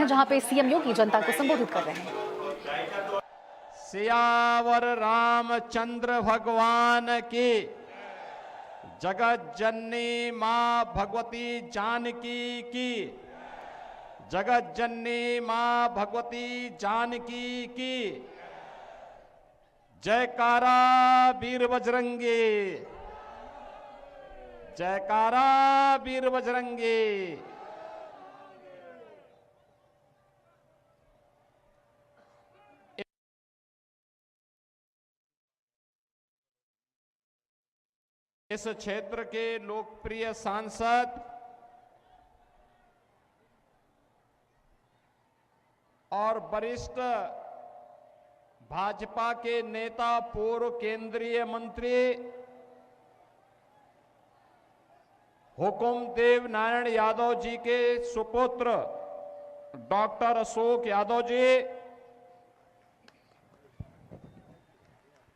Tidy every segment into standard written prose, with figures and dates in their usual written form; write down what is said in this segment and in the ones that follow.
हैं जहां पे सीएम योगी जनता को संबोधित कर रहे हैं। सियावर रामचंद्र भगवान की, जगत जननी मां भगवती जानकी की, जगत जननी मां भगवती जानकी की। जयकारा वीर बजरंगी, जयकारा वीर बजरंगी। इस क्षेत्र के लोकप्रिय सांसद और वरिष्ठ भाजपा के नेता, पूर्व केंद्रीय मंत्री हुकुमदेव नारायण यादव जी के सुपुत्र डॉक्टर अशोक यादव जी,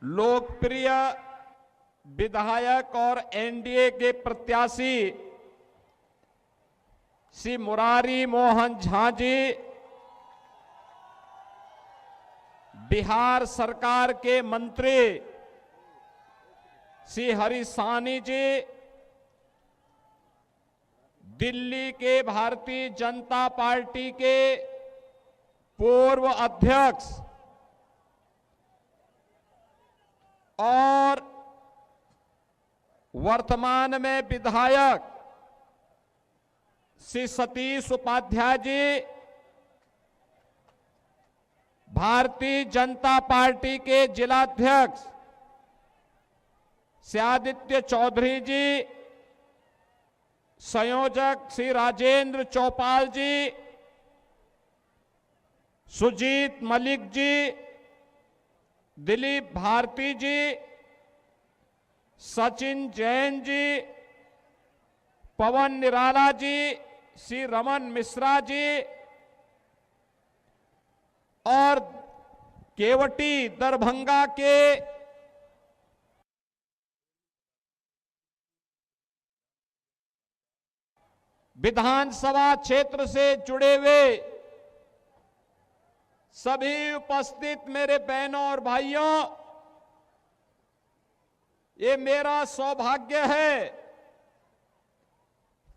लोकप्रिय विधायक और एनडीए के प्रत्याशी श्री मुरारी मोहन झा जी, बिहार सरकार के मंत्री श्री हरीश साहनी जी, दिल्ली के भारतीय जनता पार्टी के पूर्व अध्यक्ष और वर्तमान में विधायक श्री सतीश उपाध्याय जी, भारतीय जनता पार्टी के जिलाध्यक्ष श्री आदित्य चौधरी जी, संयोजक श्री राजेंद्र चौपाल जी, सुजीत मलिक जी, दिलीप भारती जी, सचिन जैन जी, पवन निराला जी, श्री रमन मिश्रा जी और केवटी दरभंगा के विधानसभा क्षेत्र से जुड़े हुए सभी उपस्थित मेरे बहनों और भाइयों, ये मेरा सौभाग्य है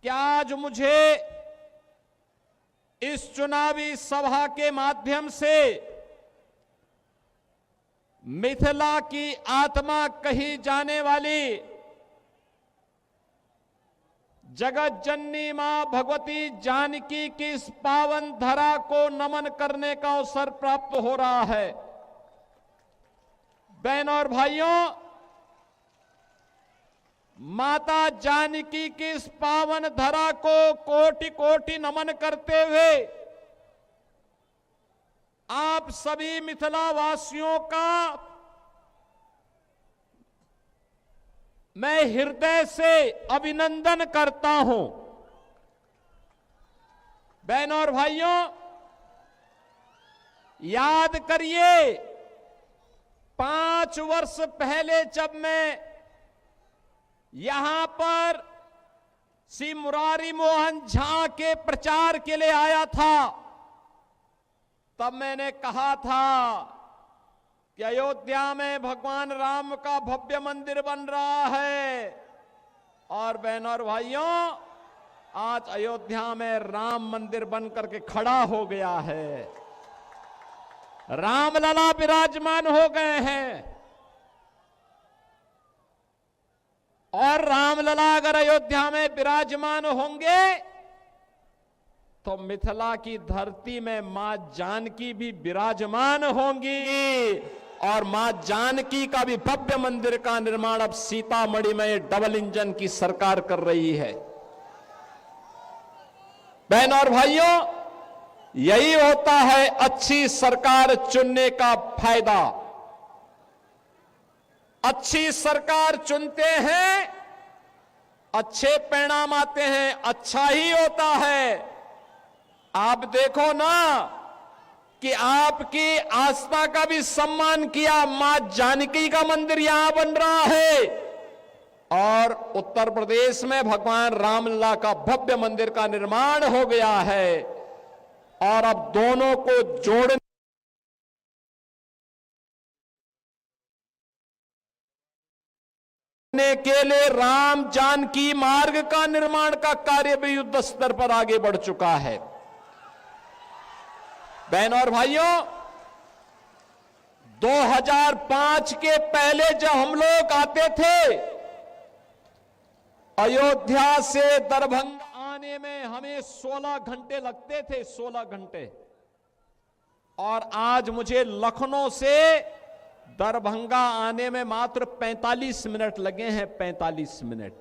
कि आज मुझे इस चुनावी सभा के माध्यम से मिथिला की आत्मा कही जाने वाली जगत जननी मां भगवती जानकी की इस पावन धरा को नमन करने का अवसर प्राप्त हो रहा है। बहनों और भाइयों, माता जानकी की इस पावन धरा को कोटि कोटि नमन करते हुए आप सभी मिथिला वासियों का मैं हृदय से अभिनंदन करता हूं। बहनों और भाइयों, याद करिए 5 वर्ष पहले जब मैं यहां पर श्री मुरारी मोहन झा के प्रचार के लिए आया था, तब मैंने कहा था कि अयोध्या में भगवान राम का भव्य मंदिर बन रहा है। और बहनों और भाइयों, आज अयोध्या में राम मंदिर बन करके खड़ा हो गया है, रामलला विराजमान हो गए हैं। और रामलला अगर अयोध्या में विराजमान होंगे तो मिथिला की धरती में मां जानकी भी विराजमान होंगी और मां जानकी का भी भव्य मंदिर का निर्माण अब सीतामढ़ी में डबल इंजन की सरकार कर रही है। बहनों और भाइयों, यही होता है अच्छी सरकार चुनने का फायदा। अच्छी सरकार चुनते हैं, अच्छे परिणाम आते हैं, अच्छा ही होता है। आप देखो ना कि आपकी आस्था का भी सम्मान किया, मां जानकी का मंदिर यहां बन रहा है और उत्तर प्रदेश में भगवान रामलला का भव्य मंदिर का निर्माण हो गया है। और अब दोनों को जोड़ने के लिए राम जानकी मार्ग का निर्माण का कार्य भी युद्ध स्तर पर आगे बढ़ चुका है। बहनों और भाइयों, 2005 के पहले जब हम लोग आते थे, अयोध्या से दरभंगा आने में हमें 16 घंटे लगते थे, 16 घंटे। और आज मुझे लखनऊ से दरभंगा आने में मात्र 45 मिनट लगे हैं, 45 मिनट।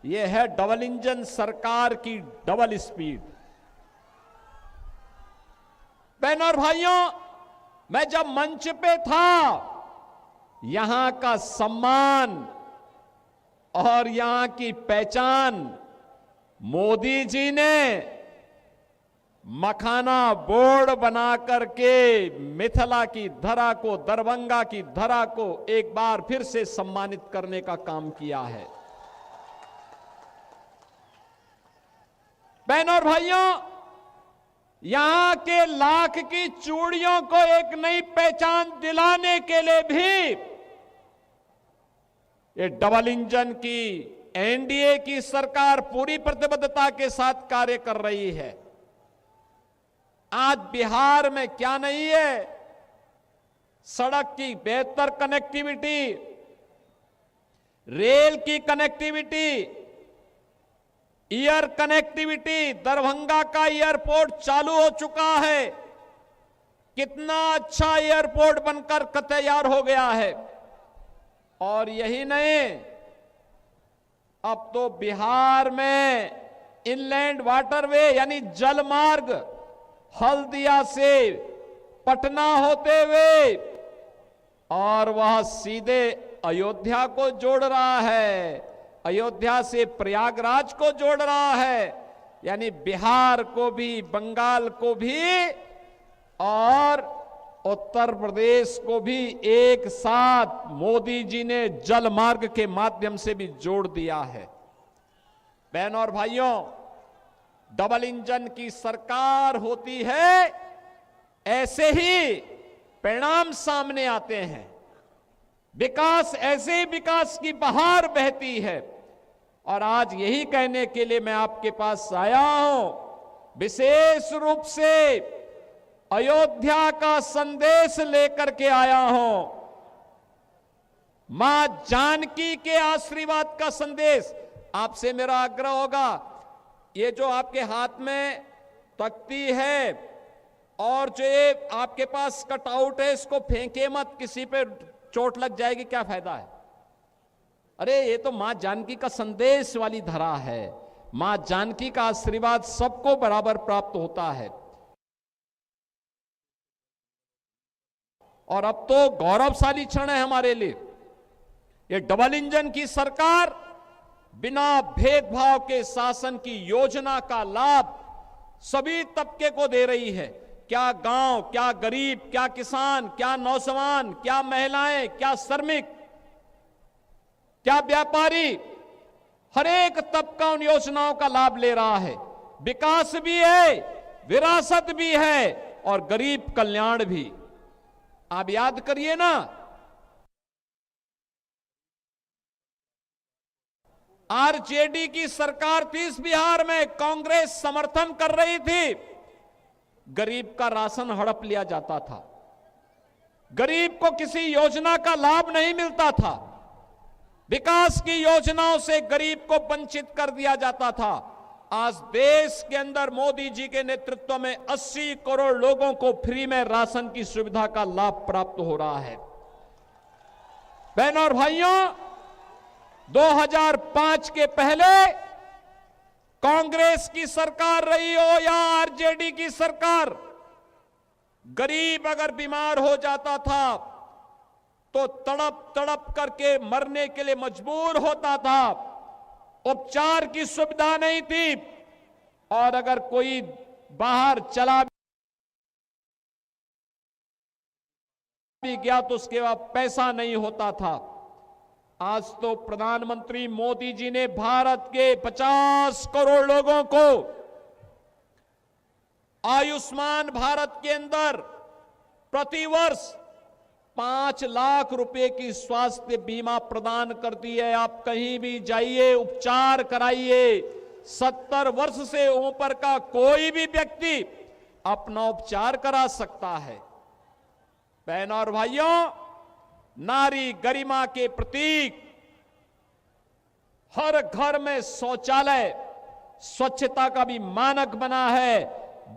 यह है डबल इंजन सरकार की डबल स्पीड। बहनों और भाइयों, मैं जब मंच पे था, यहां का सम्मान और यहां की पहचान मोदी जी ने मखाना बोर्ड बना करके मिथिला की धरा को, दरभंगा की धरा को एक बार फिर से सम्मानित करने का काम किया है। बहनों और भाइयों, यहां के लाख की चूड़ियों को एक नई पहचान दिलाने के लिए भी ये डबल इंजन की एनडीए की सरकार पूरी प्रतिबद्धता के साथ कार्य कर रही है। आज बिहार में क्या नहीं है? सड़क की बेहतर कनेक्टिविटी, रेल की कनेक्टिविटी, एयर कनेक्टिविटी। दरभंगा का एयरपोर्ट चालू हो चुका है। कितना अच्छा एयरपोर्ट बनकर तैयार हो गया है। और यही नहीं, अब तो बिहार में इनलैंड वाटरवे यानी जल मार्ग हल्दिया से पटना होते हुए और वह सीधे अयोध्या को जोड़ रहा है, अयोध्या से प्रयागराज को जोड़ रहा है। यानी बिहार को भी, बंगाल को भी और उत्तर प्रदेश को भी एक साथ मोदी जी ने जल मार्ग के माध्यम से भी जोड़ दिया है। बहनों और भाइयों, डबल इंजन की सरकार होती है, ऐसे ही परिणाम सामने आते हैं। विकास, ऐसे ही विकास की बहार बहती है। और आज यही कहने के लिए मैं आपके पास आया हूं, विशेष रूप से अयोध्या का संदेश लेकर के आया हूं। मां जानकी के आशीर्वाद का संदेश। आपसे मेरा आग्रह होगा, ये जो आपके हाथ में तख्ती है और जो ये आपके पास कटआउट है, इसको फेंके मत, किसी पे चोट लग जाएगी, क्या फायदा है? अरे ये तो मां जानकी का संदेश वाली धरा है। मां जानकी का आशीर्वाद सबको बराबर प्राप्त होता है। और अब तो गौरवशाली क्षण है हमारे लिए। ये डबल इंजन की सरकार बिना भेदभाव के शासन की योजना का लाभ सभी तबके को दे रही है। क्या गांव, क्या गरीब, क्या किसान, क्या नौजवान, क्या महिलाएं, क्या श्रमिक, क्या व्यापारी, हर एक तबका उन योजनाओं का लाभ ले रहा है। विकास भी है, विरासत भी है और गरीब कल्याण भी। आप याद करिए ना, आरजेडी की सरकार थी इस बिहार में, कांग्रेस समर्थन कर रही थी, गरीब का राशन हड़प लिया जाता था, गरीब को किसी योजना का लाभ नहीं मिलता था, विकास की योजनाओं से गरीब को वंचित कर दिया जाता था। आज देश के अंदर मोदी जी के नेतृत्व में 80 करोड़ लोगों को फ्री में राशन की सुविधा का लाभ प्राप्त हो रहा है। बहनों और भाइयों, 2005 के पहले कांग्रेस की सरकार रही हो या आरजेडी की सरकार, गरीब अगर बीमार हो जाता था तो तड़प तड़प करके मरने के लिए मजबूर होता था। उपचार की सुविधा नहीं थी और अगर कोई बाहर चला भी गया तो उसके बाद पैसा नहीं होता था। आज तो प्रधानमंत्री मोदी जी ने भारत के 50 करोड़ लोगों को आयुष्मान भारत के अंदर प्रतिवर्ष 5 लाख रुपए की स्वास्थ्य बीमा प्रदान करती है। आप कहीं भी जाइए, उपचार कराइए। 70 वर्ष से ऊपर का कोई भी व्यक्ति अपना उपचार करा सकता है। बहनों और भाइयों, नारी गरिमा के प्रतीक हर घर में शौचालय स्वच्छता का भी मानक बना है,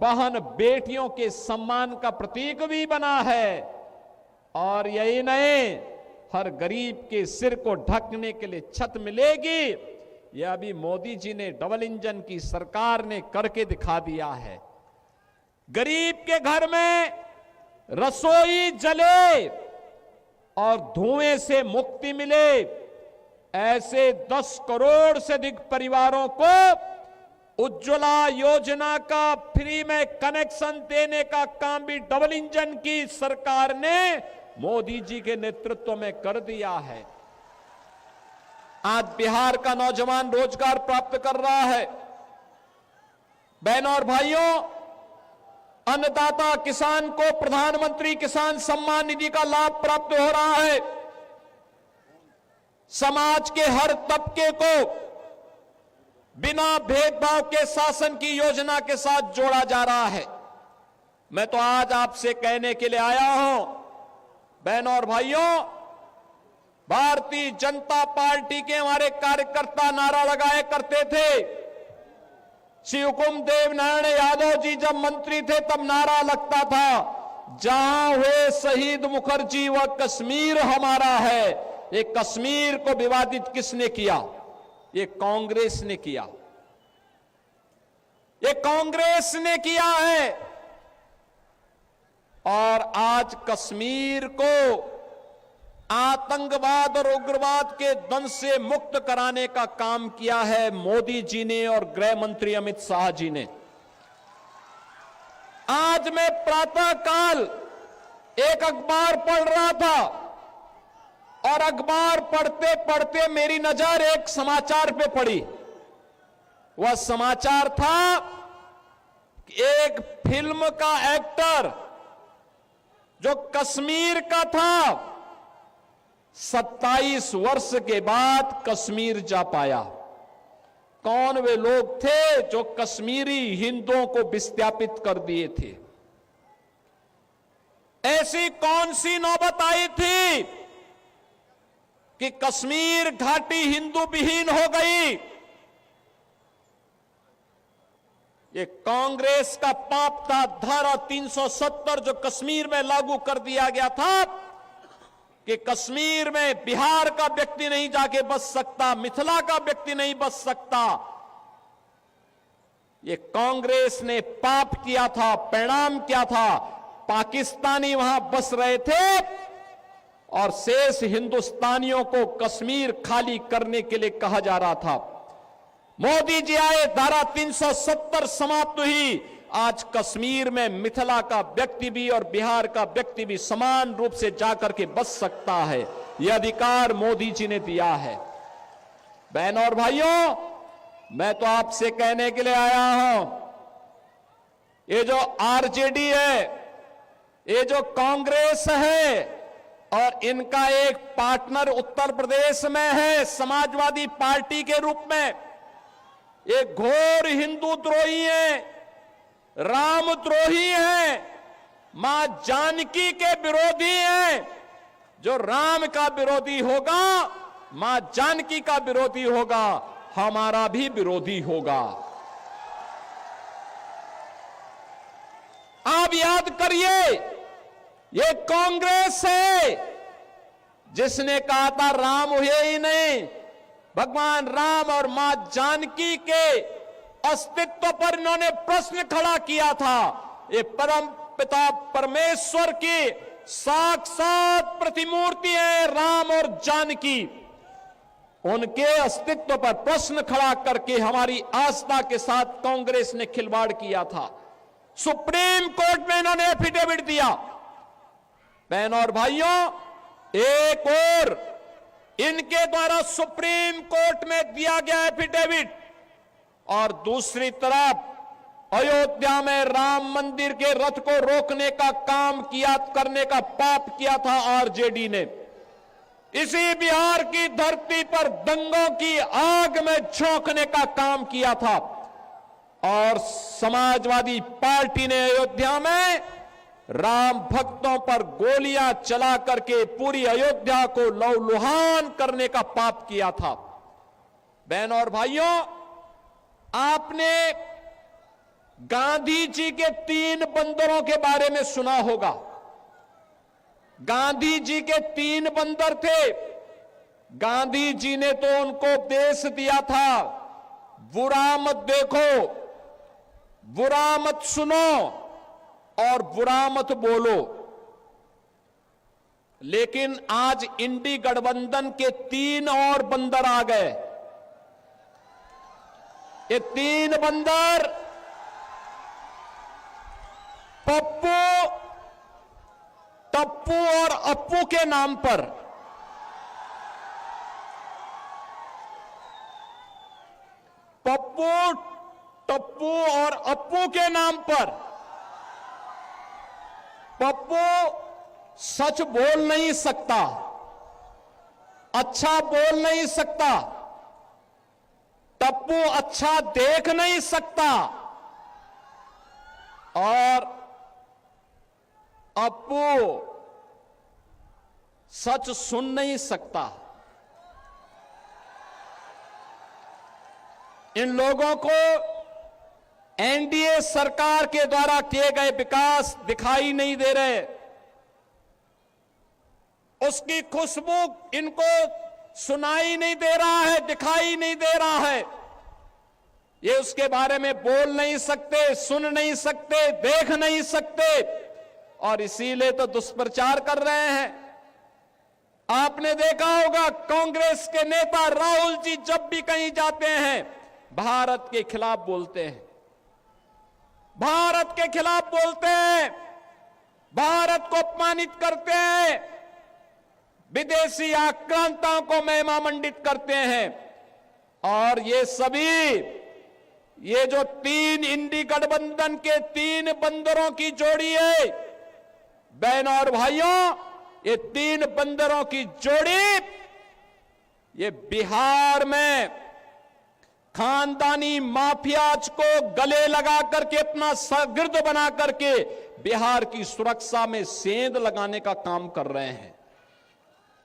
बहन बेटियों के सम्मान का प्रतीक भी बना है। और यही नहीं, हर गरीब के सिर को ढकने के लिए छत मिलेगी। यह अभी मोदी जी ने डबल इंजन की सरकार ने करके दिखा दिया है। गरीब के घर में रसोई जले और धुएं से मुक्ति मिले, ऐसे 10 करोड़ से अधिक परिवारों को उज्ज्वला योजना का फ्री में कनेक्शन देने का काम भी डबल इंजन की सरकार ने मोदी जी के नेतृत्व में कर दिया है। आज बिहार का नौजवान रोजगार प्राप्त कर रहा है। बहनों और भाइयों, अन्नदाता किसान को प्रधानमंत्री किसान सम्मान निधि का लाभ प्राप्त हो रहा है। समाज के हर तबके को बिना भेदभाव के शासन की योजना के साथ जोड़ा जा रहा है। मैं तो आज आपसे कहने के लिए आया हूं, बहनों और भाइयों, भारतीय जनता पार्टी के हमारे कार्यकर्ता नारा लगाए करते थे। श्री हुकुम देव नारायण यादव जी जब मंत्री थे तब नारा लगता था, जहां हुए शहीद मुखर्जी वह कश्मीर हमारा है। ये कश्मीर को विवादित किसने किया? ये कांग्रेस ने किया। ये कांग्रेस ने किया है। और आज कश्मीर को आतंकवाद और उग्रवाद के दंश से मुक्त कराने का काम किया है मोदी जी ने और गृह मंत्री अमित शाह जी ने। आज मैं प्रातःकाल एक अखबार पढ़ रहा था और अखबार पढ़ते पढ़ते मेरी नजर एक समाचार पे पड़ी। वह समाचार था कि एक फिल्म का एक्टर जो कश्मीर का था, 27 वर्ष के बाद कश्मीर जा पाया। कौन वे लोग थे जो कश्मीरी हिंदुओं को विस्थापित कर दिए थे? ऐसी कौन सी नौबत आई थी कि कश्मीर घाटी हिंदू विहीन हो गई? ये कांग्रेस का पाप था। धारा 370 जो कश्मीर में लागू कर दिया गया था कि कश्मीर में बिहार का व्यक्ति नहीं जाके बस सकता, मिथिला का व्यक्ति नहीं बस सकता। ये कांग्रेस ने पाप किया था। परिणाम क्या था? पाकिस्तानी वहां बस रहे थे और शेष हिंदुस्तानियों को कश्मीर खाली करने के लिए कहा जा रहा था। मोदी जी आए, धारा 370 समाप्त हुई। आज कश्मीर में मिथिला का व्यक्ति भी और बिहार का व्यक्ति भी समान रूप से जाकर के बस सकता है। यह अधिकार मोदी जी ने दिया है। बहनों और भाइयों, मैं तो आपसे कहने के लिए आया हूं, ये जो आरजेडी है, ये जो कांग्रेस है और इनका एक पार्टनर उत्तर प्रदेश में है समाजवादी पार्टी के रूप में, ये घोर हिंदू द्रोही है, रामद्रोही हैं, मां जानकी के विरोधी हैं। जो राम का विरोधी होगा, मां जानकी का विरोधी होगा, हमारा भी विरोधी होगा। आप याद करिए, ये कांग्रेस है जिसने कहा था राम हुए ही नहीं। भगवान राम और मां जानकी के अस्तित्व पर इन्होंने प्रश्न खड़ा किया था। ये परम पिता परमेश्वर की साक्षात प्रतिमूर्ति है राम और जानकी। उनके अस्तित्व पर प्रश्न खड़ा करके हमारी आस्था के साथ कांग्रेस ने खिलवाड़ किया था। सुप्रीम कोर्ट में इन्होंने एफिडेविट दिया। बहनों और भाइयों, एक और इनके द्वारा सुप्रीम कोर्ट में दिया गया एफिडेविट और दूसरी तरफ अयोध्या में राम मंदिर के रथ को रोकने का काम किया, करने का पाप किया था आरजेडी ने। इसी बिहार की धरती पर दंगों की आग में झोंकने का काम किया था और समाजवादी पार्टी ने अयोध्या में राम भक्तों पर गोलियां चला करके पूरी अयोध्या को लहूलुहान करने का पाप किया था। बहनों और भाइयों, आपने गांधी जी के 3 बंदरों के बारे में सुना होगा। गांधी जी के 3 बंदर थे। गांधी जी ने तो उनको उपदेश दिया था, बुरा मत देखो, बुरा मत सुनो और बुरा मत बोलो। लेकिन आज इंडी गठबंधन के 3 और बंदर आ गए। ये 3 बंदर पप्पू, टप्पू और अप्पू के नाम पर पप्पू, टप्पू और अप्पू के नाम पर पप्पू सच बोल नहीं सकता, अच्छा बोल नहीं सकता, टप्पू अच्छा देख नहीं सकता और अप्पू सच सुन नहीं सकता। इन लोगों को एनडीए सरकार के द्वारा किए गए विकास दिखाई नहीं दे रहे, उसकी खुशबू इनको सुनाई नहीं दे रहा है, दिखाई नहीं दे रहा है। ये उसके बारे में बोल नहीं सकते, सुन नहीं सकते, देख नहीं सकते और इसीलिए तो दुष्प्रचार कर रहे हैं। आपने देखा होगा कांग्रेस के नेता राहुल जी जब भी कहीं जाते हैं भारत के खिलाफ बोलते हैं, भारत के खिलाफ बोलते हैं, भारत को अपमानित करते हैं, विदेशी आक्रांताओं को महिमा मंडित करते हैं। और ये सभी, ये जो 3 इंडी गठबंधन के 3 बंदरों की जोड़ी है, बहनों और भाइयों, ये 3 बंदरों की जोड़ी ये बिहार में खानदानी माफियाज को गले लगा करके अपना शागिर्द बना करके बिहार की सुरक्षा में सेंध लगाने का काम कर रहे हैं।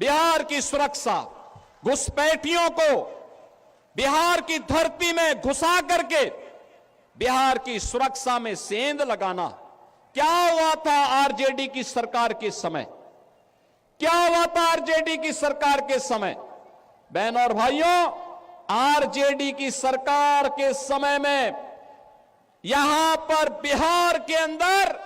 बिहार की सुरक्षा, घुसपैठियों को बिहार की धरती में घुसा करके बिहार की सुरक्षा में सेंध लगाना। क्या हुआ था आरजेडी की सरकार के समय? क्या हुआ था आरजेडी की सरकार के समय? बहनों और भाइयों, आरजेडी की सरकार के समय में यहां पर बिहार के अंदर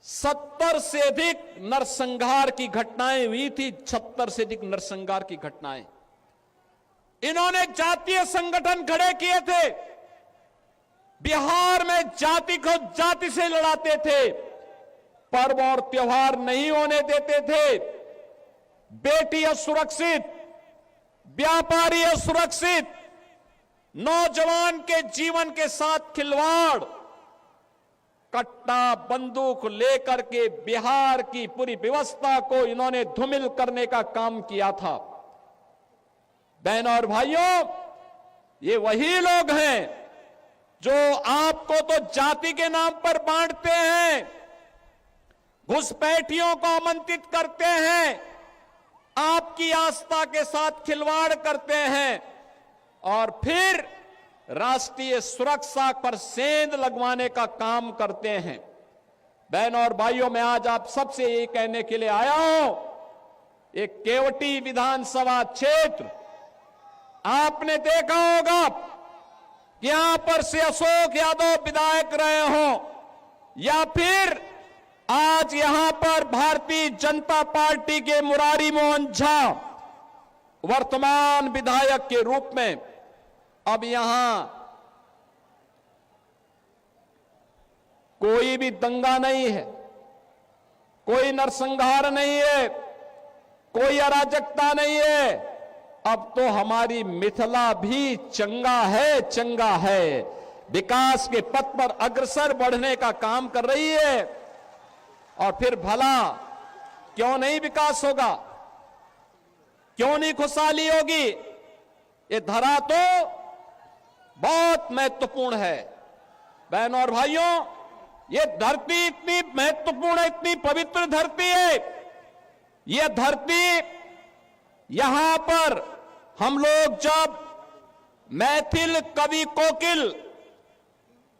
70 से अधिक नरसंहार की घटनाएं हुई थी। 76 से अधिक नरसंहार की घटनाएं। इन्होंने जातीय संगठन खड़े किए थे, बिहार में जाति को जाति से लड़ाते थे, पर्व और त्योहार नहीं होने देते थे, बेटी असुरक्षित, व्यापारी असुरक्षित, नौजवान के जीवन के साथ खिलवाड़, कट्टा बंदूक लेकर के बिहार की पूरी व्यवस्था को इन्होंने धूमिल करने का काम किया था। बहनों और भाइयों, ये वही लोग हैं जो आपको तो जाति के नाम पर बांटते हैं, घुसपैठियों को आमंत्रित करते हैं, आपकी आस्था के साथ खिलवाड़ करते हैं और फिर राष्ट्रीय सुरक्षा पर सेंध लगवाने का काम करते हैं। बहनों और भाइयों, मैं आज आप सबसे ये कहने के लिए आया हूं, एक केवटी विधानसभा क्षेत्र आपने देखा होगा, यहां पर से अशोक यादव विधायक रहे हों या फिर आज यहां पर भारतीय जनता पार्टी के मुरारी मोहन झा वर्तमान विधायक के रूप में अब यहां कोई भी दंगा नहीं है, कोई नरसंहार नहीं है, कोई अराजकता नहीं है। अब तो हमारी मिथिला भी चंगा है, विकास के पथ पर अग्रसर बढ़ने का काम कर रही है। और फिर भला क्यों नहीं विकास होगा, क्यों नहीं खुशहाली होगी? ये धरा तो बहुत महत्वपूर्ण है। बहनों और भाइयों, ये धरती इतनी महत्वपूर्ण है, इतनी पवित्र धरती है। ये धरती, यहां पर हम लोग जब मैथिल कवि कोकिल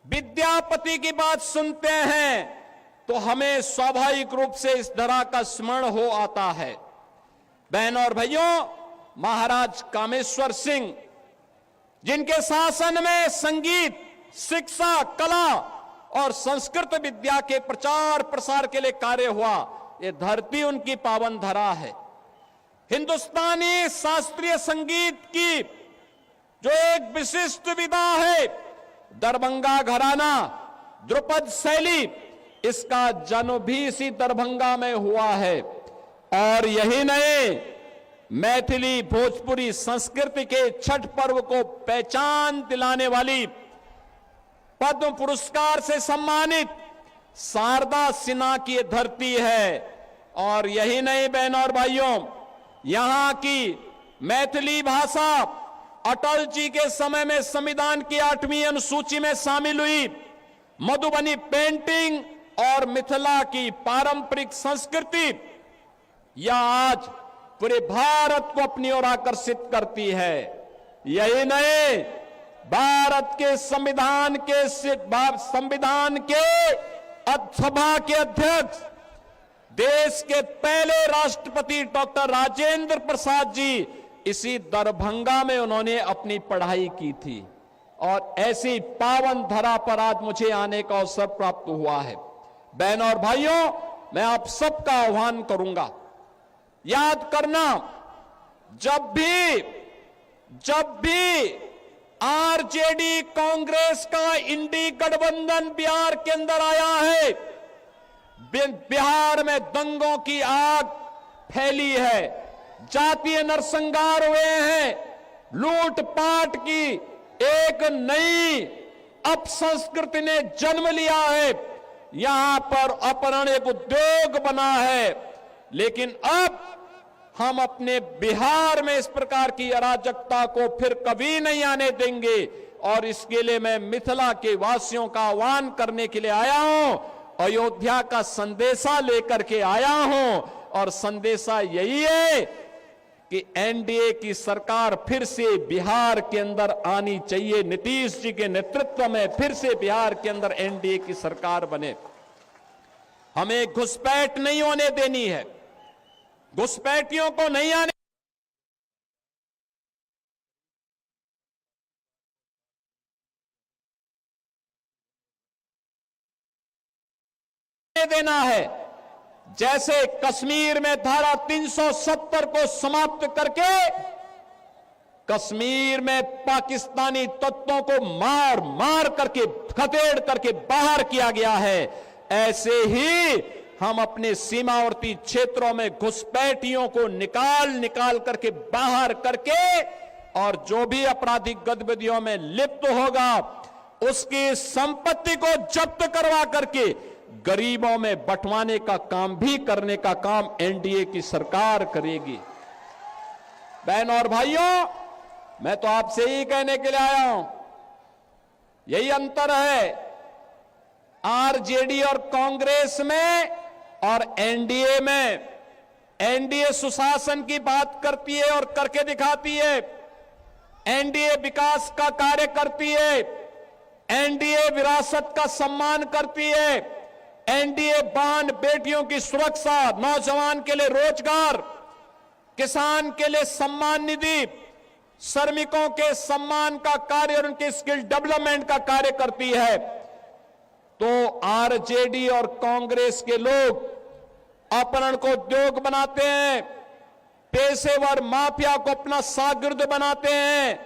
विद्यापति की बात सुनते हैं तो हमें स्वाभाविक रूप से इस धरा का स्मरण हो आता है। बहनों और भाइयों, महाराज कामेश्वर सिंह, जिनके शासन में संगीत, शिक्षा, कला और संस्कृत विद्या के प्रचार प्रसार के लिए कार्य हुआ, ये धरती उनकी पावन धरा है। हिंदुस्तानी शास्त्रीय संगीत की जो एक विशिष्ट विधा है, दरभंगा घराना, ध्रुपद शैली, इसका जन्म भी इसी दरभंगा में हुआ है। और यही नहीं, मैथिली भोजपुरी संस्कृति के छठ पर्व को पहचान दिलाने वाली, पद्म पुरस्कार से सम्मानित शारदा सिन्हा की धरती है। और यही नहीं बहनों और भाइयों, यहां की मैथिली भाषा अटल जी के समय में संविधान की 8वीं अनुसूची में शामिल हुई। मधुबनी पेंटिंग और मिथिला की पारंपरिक संस्कृति यह आज पूरे भारत को अपनी ओर आकर्षित करती है। यही नहीं, भारत के संविधान के सभा के अध्यक्ष, देश के पहले राष्ट्रपति डॉक्टर राजेंद्र प्रसाद जी, इसी दरभंगा में उन्होंने अपनी पढ़ाई की थी। और ऐसी पावन धरा पर आज मुझे आने का अवसर प्राप्त हुआ है। बहनों और भाइयों, मैं आप सबका आह्वान करूंगा, याद करना, जब भी आरजेडी कांग्रेस का इंडी गठबंधन बिहार के अंदर आया है, बिहार में दंगों की आग फैली है, जातीय नरसंहार हुए हैं, लूटपाट की एक नई अपसंस्कृति ने जन्म लिया है। यहां पर अपहरण एक उद्योग बना है। लेकिन अब हम अपने बिहार में इस प्रकार की अराजकता को फिर कभी नहीं आने देंगे। और इसके लिए मैं मिथिला के वासियों का आह्वान करने के लिए आया हूं, अयोध्या का संदेशा लेकर के आया हूं। और संदेशा यही है कि एनडीए की सरकार फिर से बिहार के अंदर आनी चाहिए। नीतीश जी के नेतृत्व में फिर से बिहार के अंदर एनडीए की सरकार बने। हमें घुसपैठ नहीं होने देनी है, घुसपैठियों को नहीं आने देना है। जैसे कश्मीर में धारा 370 को समाप्त करके कश्मीर में पाकिस्तानी तत्वों को मार मार करके, खदेड़ करके बाहर किया गया है, ऐसे ही हम अपने सीमावर्ती क्षेत्रों में घुसपैठियों को निकाल करके बाहर करके, और जो भी आपराधिक गतिविधियों में लिप्त होगा उसकी संपत्ति को जब्त करवा करके गरीबों में बंटवाने का काम भी करने का काम एनडीए की सरकार करेगी। बहनों और भाइयों, मैं तो आपसे ही कहने के लिए आया हूं, यही अंतर है आरजेडी और कांग्रेस में और एनडीए में। एनडीए सुशासन की बात करती है और करके दिखाती है, एनडीए विकास का कार्य करती है, एनडीए विरासत का सम्मान करती है, एनडीए बहन बेटियों की सुरक्षा, नौजवान के लिए रोजगार, किसान के लिए सम्मान निधि, श्रमिकों के सम्मान का कार्य और उनके स्किल डेवलपमेंट का कार्य करती है। तो आरजेडी और कांग्रेस के लोग अपहरण को उद्योग बनाते हैं, पेशेवर माफिया को अपना शागिर्द बनाते हैं,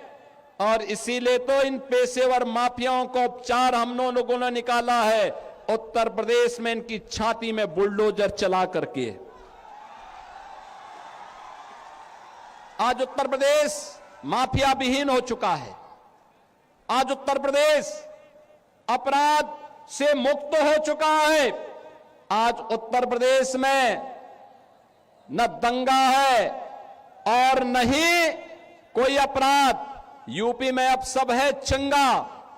और इसीलिए तो इन पेशेवर माफियाओं को उपचार हम लोगों ने निकाला है उत्तर प्रदेश में, इनकी छाती में बुलडोजर चला करके। आज उत्तर प्रदेश माफिया विहीन हो चुका है। आज उत्तर प्रदेश अपराध से मुक्त हो चुका है। आज उत्तर प्रदेश में न दंगा है और न ही कोई अपराध। यूपी में अब सब है चंगा।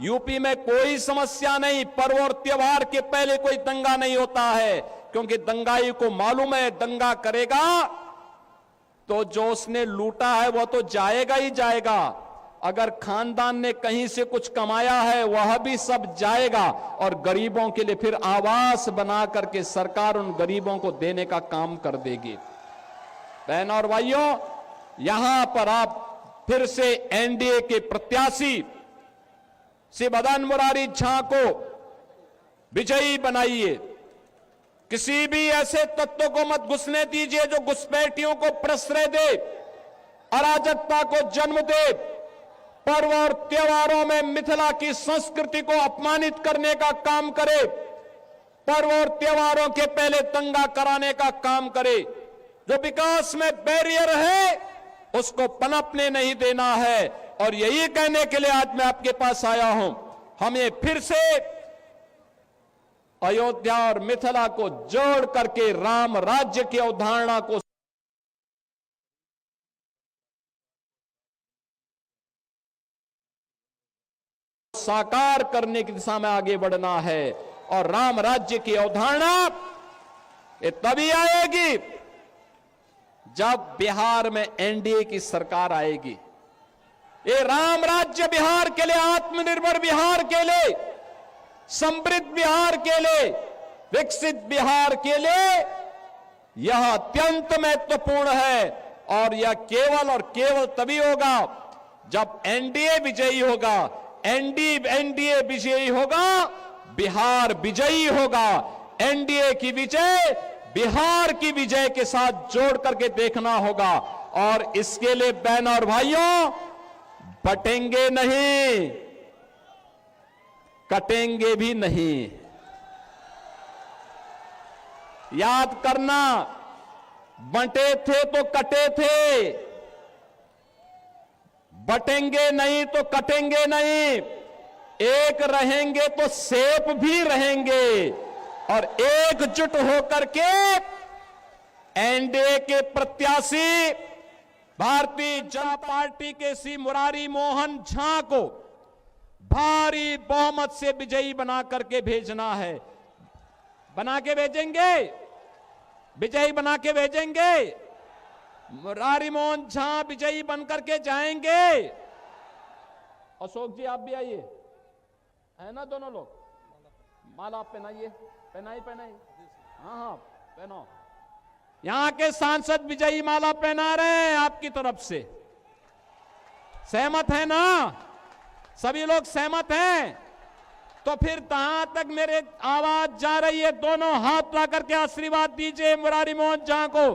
यूपी में कोई समस्या नहीं। पर्व और त्योहार के पहले कोई दंगा नहीं होता है, क्योंकि दंगाई को मालूम है दंगा करेगा तो जो उसने लूटा है वह तो जाएगा ही जाएगा। अगर खानदान ने कहीं से कुछ कमाया है वह भी सब जाएगा, और गरीबों के लिए फिर आवास बना करके सरकार उन गरीबों को देने का काम कर देगी। बहन और भाइयों, यहां पर आप फिर से एनडीए के प्रत्याशी श्री मदन मुरारी झा को विजयी बनाइए। किसी भी ऐसे तत्व को मत घुसने दीजिए जो घुसपैठियों को प्रश्रय दे, अराजकता को जन्म दे, पर्व और त्योहारों में मिथिला की संस्कृति को अपमानित करने का काम करे, पर्व और त्योहारों के पहले दंगा कराने का काम करे। जो विकास में बैरियर है उसको पनपने नहीं देना है। और यही कहने के लिए आज मैं आपके पास आया हूं। हमें फिर से अयोध्या और मिथिला को जोड़ करके राम राज्य की अवधारणा को साकार करने की दिशा में आगे बढ़ना है। और राम राज्य की अवधारणा ये तभी आएगी जब बिहार में एनडीए की सरकार आएगी। ये राम राज्य बिहार के लिए, आत्मनिर्भर बिहार के लिए, समृद्ध बिहार के लिए, विकसित बिहार के लिए यह अत्यंत महत्वपूर्ण है। और यह केवल और केवल तभी होगा जब एनडीए विजयी होगा। एनडीए विजयी होगा, बिहार विजयी होगा। एनडीए की विजय बिहार की विजय के साथ जोड़ करके देखना होगा। और इसके लिए बहन और भाइयों, बटेंगे नहीं, कटेंगे भी नहीं। याद करना, बंटे थे तो कटे थे, बटेंगे नहीं तो कटेंगे नहीं। एक रहेंगे तो सेफ भी रहेंगे। और एकजुट होकर के एनडीए के प्रत्याशी भारतीय जनता पार्टी के श्री मुरारी मोहन झा को भारी बहुमत से विजयी बना करके भेजना है। बना के भेजेंगे, विजयी बना के भेजेंगे। मुरारी मोहन झा विजयी बनकर के जाएंगे। अशोक जी आप भी आइए, है ना दोनों लोग। माला आप पहनाइए, पहनाई हाँ पहनो। यहां के सांसद विजयी माला पहना रहे हैं आपकी तरफ से। सहमत है ना? सभी लोग सहमत हैं? तो फिर जहां तक मेरे आवाज जा रही है दोनों हाथ ला करके आशीर्वाद दीजिए मुरारी मोहन झा को।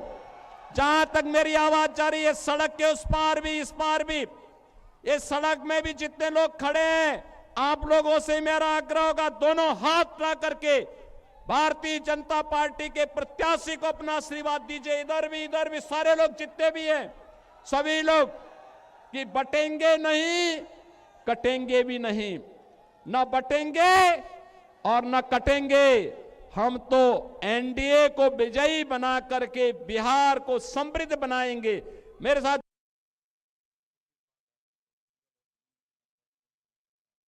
जहां तक मेरी आवाज जा रही है, सड़क के उस पार भी इस पार भी, ये सड़क में भी जितने लोग खड़े हैं, आप लोगों से मेरा आग्रह होगा दोनों हाथ ला करके भारतीय जनता पार्टी के प्रत्याशी को अपना आशीर्वाद दीजिए। इधर भी सारे लोग जितने भी हैं, सभी लोग, कि बटेंगे नहीं, कटेंगे भी नहीं। न बटेंगे और न कटेंगे। हम तो एनडीए को विजयी बना करके बिहार को समृद्ध बनाएंगे। मेरे साथ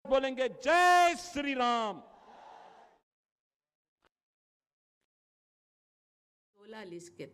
बोलेंगे जय श्री राम। 16 लिस्ट के तहत